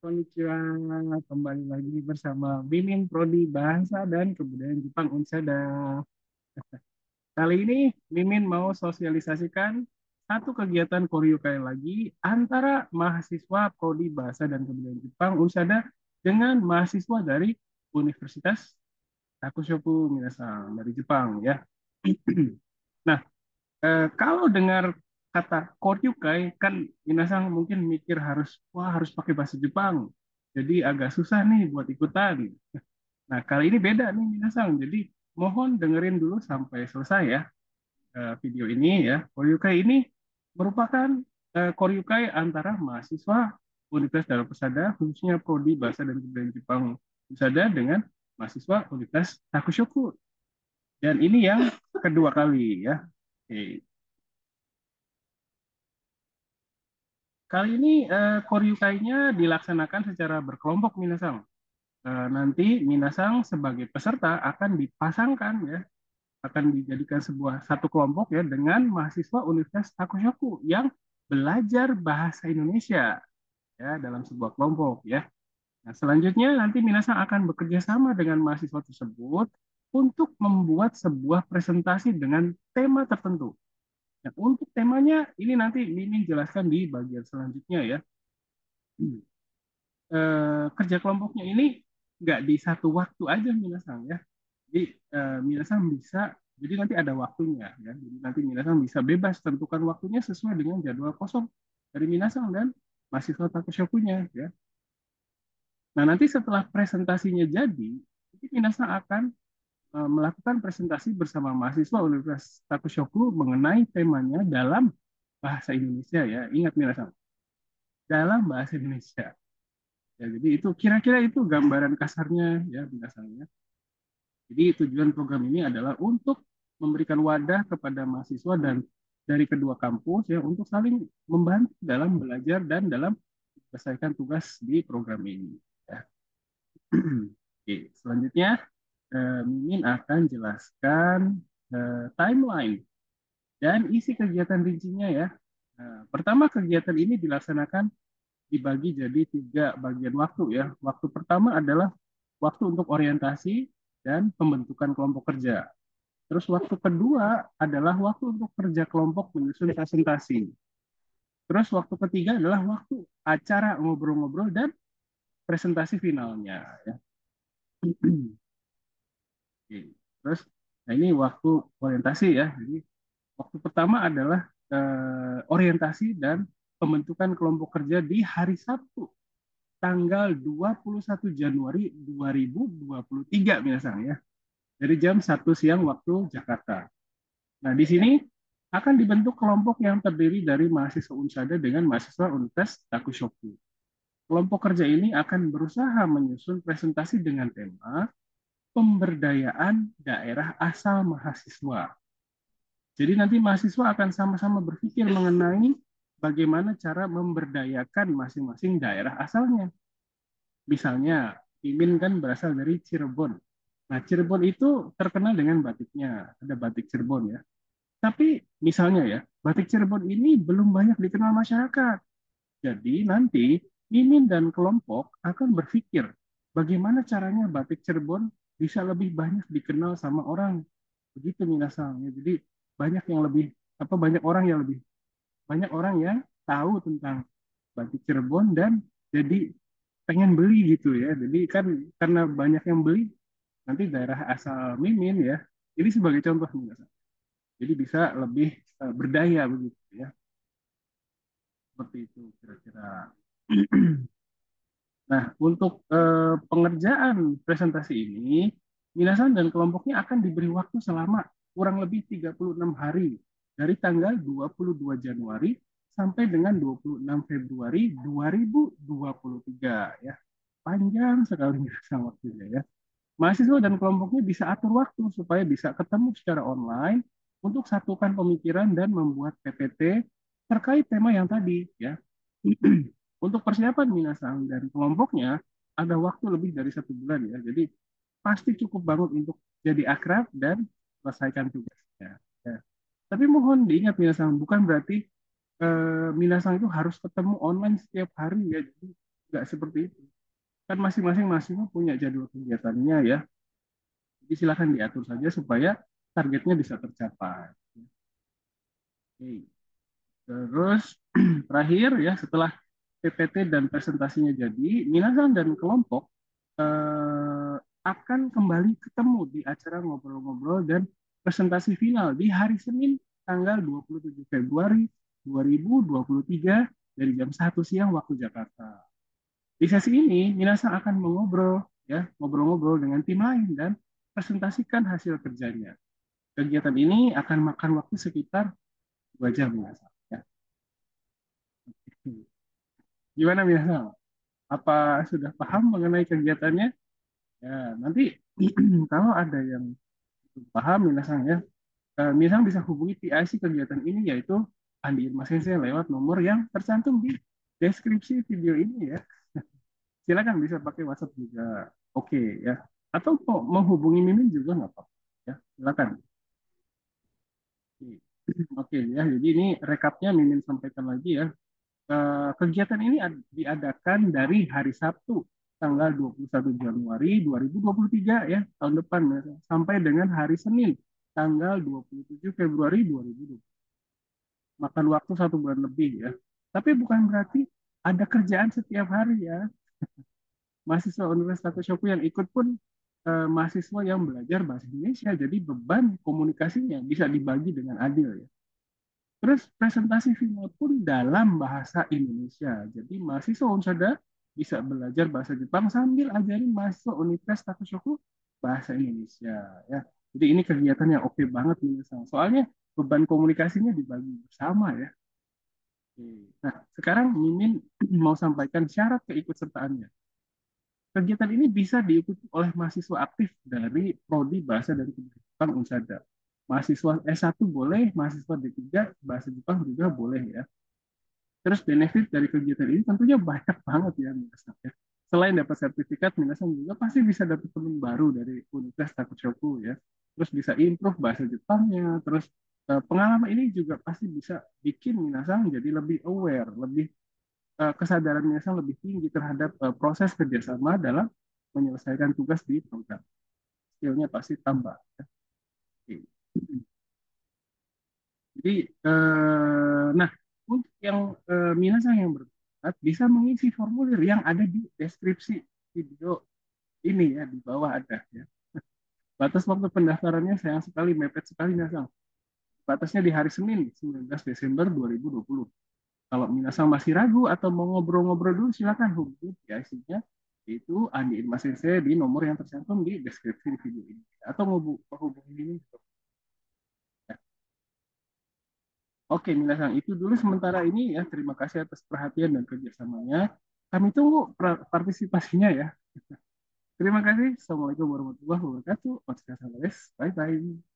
Konnichiwa, kembali lagi bersama Mimin Prodi Bahasa dan Kebudayaan Jepang Unsada. Kali ini Mimin mau sosialisasikan satu kegiatan Koryukai lagi antara mahasiswa Prodi Bahasa dan Kebudayaan Jepang Unsada dengan mahasiswa dari Universitas Takushoku Minasan dari Jepang ya. Nah, kalau dengar kata Koryukai kan Minasang mungkin mikir harus pakai bahasa Jepang. Jadi agak susah nih buat ikutan. Nah, kali ini beda nih Minasang. Jadi mohon dengerin dulu sampai selesai ya video ini ya. Koryukai ini merupakan Koryukai antara mahasiswa Universitas Dharma Persada khususnya prodi Bahasa dan Kebudayaan Jepang Persada dengan mahasiswa Universitas Takushoku. Dan ini yang kedua kali ya. Oke. Kali ini koryukainya dilaksanakan secara berkelompok Minasang. Nanti Minasang sebagai peserta akan dipasangkan ya, akan dijadikan sebuah satu kelompok ya dengan mahasiswa Universitas Takushoku yang belajar bahasa Indonesia ya dalam sebuah kelompok ya. Nah, selanjutnya nanti Minasang akan bekerja sama dengan mahasiswa tersebut untuk membuat sebuah presentasi dengan tema tertentu. Nah, untuk temanya ini nanti Mimin jelaskan di bagian selanjutnya ya. Kerja kelompoknya ini nggak di satu waktu aja Minasang ya. Jadi Minasang bisa, jadi nanti ada waktunya ya. Jadi nanti Minasang bisa bebas tentukan waktunya sesuai dengan jadwal kosong dari Minasang dan mahasiswa Takushokunya ya. Nah nanti setelah presentasinya jadi, nanti Minasang akan melakukan presentasi bersama mahasiswa Universitas Takushoku mengenai temanya dalam bahasa Indonesia ya. Ingat Minasang, dalam bahasa Indonesia. Ya, jadi itu kira-kira itu gambaran kasarnya ya berdasarnya. Jadi tujuan program ini adalah untuk memberikan wadah kepada mahasiswa dan dari kedua kampus ya untuk saling membantu dalam belajar dan dalam menyelesaikan tugas di program ini. Ya. Oke, selanjutnya Mimin akan jelaskan timeline dan isi kegiatan rincinya ya. Pertama kegiatan ini dilaksanakan dibagi jadi tiga bagian waktu ya. Waktu pertama adalah waktu untuk orientasi dan pembentukan kelompok kerja. Terus waktu kedua adalah waktu untuk kerja kelompok menyusun presentasi. Terus waktu ketiga adalah waktu acara ngobrol-ngobrol dan presentasi finalnya. Ya. Oke. Terus, nah ini waktu orientasi ya. Jadi waktu pertama adalah orientasi dan pembentukan kelompok kerja di hari Sabtu tanggal 21 Januari 2023 minasang ya. Dari jam 1 siang waktu Jakarta. Nah, di sini akan dibentuk kelompok yang terdiri dari mahasiswa Unsada dengan mahasiswa Universitas Takushoku. Kelompok kerja ini akan berusaha menyusun presentasi dengan tema pemberdayaan daerah asal mahasiswa. Jadi nanti mahasiswa akan sama-sama berpikir mengenai bagaimana cara memberdayakan masing-masing daerah asalnya. Misalnya, Mimin kan berasal dari Cirebon. Nah, Cirebon itu terkenal dengan batiknya. Ada batik Cirebon ya. Tapi misalnya ya, batik Cirebon ini belum banyak dikenal masyarakat. Jadi nanti Mimin dan kelompok akan berpikir bagaimana caranya batik Cirebon bisa lebih banyak dikenal sama orang. Begitu minasang. Ya, jadi banyak yang lebih banyak orang yang tahu tentang batik Cirebon dan jadi pengen beli gitu ya. Jadi kan karena banyak yang beli nanti daerah asal Mimin ya. Ini sebagai contoh minasang. Jadi bisa lebih berdaya begitu ya. Seperti itu kira-kira. Nah, untuk pengerjaan presentasi ini, Minasan dan kelompoknya akan diberi waktu selama kurang lebih 36 hari dari tanggal 22 Januari sampai dengan 26 Februari 2023 ya. Panjang sekali Minasan waktunya ya. Mahasiswa dan kelompoknya bisa atur waktu supaya bisa ketemu secara online untuk satukan pemikiran dan membuat PPT terkait tema yang tadi ya. Untuk persiapan Minasang dan kelompoknya ada waktu lebih dari 1 bulan ya. Jadi pasti cukup banget untuk jadi akrab dan selesaikan tugasnya. Ya. Tapi mohon diingat Minasang, bukan berarti Minasang itu harus ketemu online setiap hari ya. Jadi nggak seperti itu. Kan masing-masing mahasiswa punya jadwal kegiatannya ya. Jadi silakan diatur saja supaya targetnya bisa tercapai. Oke. Terus terakhir ya setelah PPT dan presentasinya jadi, minasan dan kelompok akan kembali ketemu di acara ngobrol-ngobrol dan presentasi final di hari Senin tanggal 27 Februari 2023 dari jam 1 siang waktu Jakarta. Di sesi ini, minasan akan mengobrol ya, ngobrol-ngobrol dengan tim lain dan presentasikan hasil kerjanya. Kegiatan ini akan makan waktu sekitar 2 jam minasan. Ya. Gimana minasan? Apa sudah paham mengenai kegiatannya? Ya, nanti kalau ada yang belum paham minasan ya, minasan bisa hubungi PIC kegiatan ini yaitu Andi Irma Sensei lewat nomor yang tercantum di deskripsi video ini ya. Silakan bisa pakai WhatsApp juga. Oke ya. Atau mau hubungi Mimin juga nggak apa-apa ya. Silakan. Oke ya. Jadi ini rekapnya Mimin sampaikan lagi ya. Kegiatan ini diadakan dari hari Sabtu tanggal 21 Januari 2023 ya, tahun depan ya, sampai dengan hari Senin tanggal 27 Februari 2020. Makan waktu 1 bulan lebih ya. Tapi bukan berarti ada kerjaan setiap hari ya. Mahasiswa Universitas Tokyo yang ikut pun mahasiswa yang belajar bahasa Indonesia, jadi beban komunikasinya bisa dibagi dengan adil ya. Terus presentasi final pun dalam bahasa Indonesia. Jadi mahasiswa Unsada bisa belajar bahasa Jepang sambil ajarin mahasiswa Universitas Takushoku bahasa Indonesia ya. Jadi ini kegiatan yang oke banget nih. Soalnya beban komunikasinya dibagi bersama ya. Oke. Nah, sekarang Mimin mau sampaikan syarat keikutsertaannya. Kegiatan ini bisa diikuti oleh mahasiswa aktif dari Prodi Bahasa dan Kebudayaan Jepang Unsada. Mahasiswa S1 boleh, mahasiswa D3 Bahasa Jepang juga boleh ya. Terus benefit dari kegiatan ini tentunya banyak banget ya minasan ya. Selain dapat sertifikat, minasan juga pasti bisa dapat teman baru dari Universitas Takushoku ya. Terus bisa improve bahasa Jepangnya. Terus pengalaman ini juga pasti bisa bikin minasan jadi lebih aware, lebih kesadaran minasan lebih tinggi terhadap proses kerjasama dalam menyelesaikan tugas di program. Skillnya pasti tambah. Oke. Jadi, nah untuk yang minasan yang berminat bisa mengisi formulir yang ada di deskripsi video ini ya di bawah ada ya. Batas waktu pendaftarannya sayang sekali mepet sekali Minasang. Batasnya di hari Senin 19 Desember 2020. Kalau Minasang masih ragu atau mau ngobrol-ngobrol dulu silakan hubungi PIC-nya yaitu Andi Irma Sensei di nomor yang tercantum di deskripsi video ini atau mau hubungi ini. Oke, Minasang, itu dulu sementara ini ya. Terima kasih atas perhatian dan kerjasamanya. Kami tunggu partisipasinya ya. Terima kasih. Assalamualaikum warahmatullahi wabarakatuh. Bye-bye.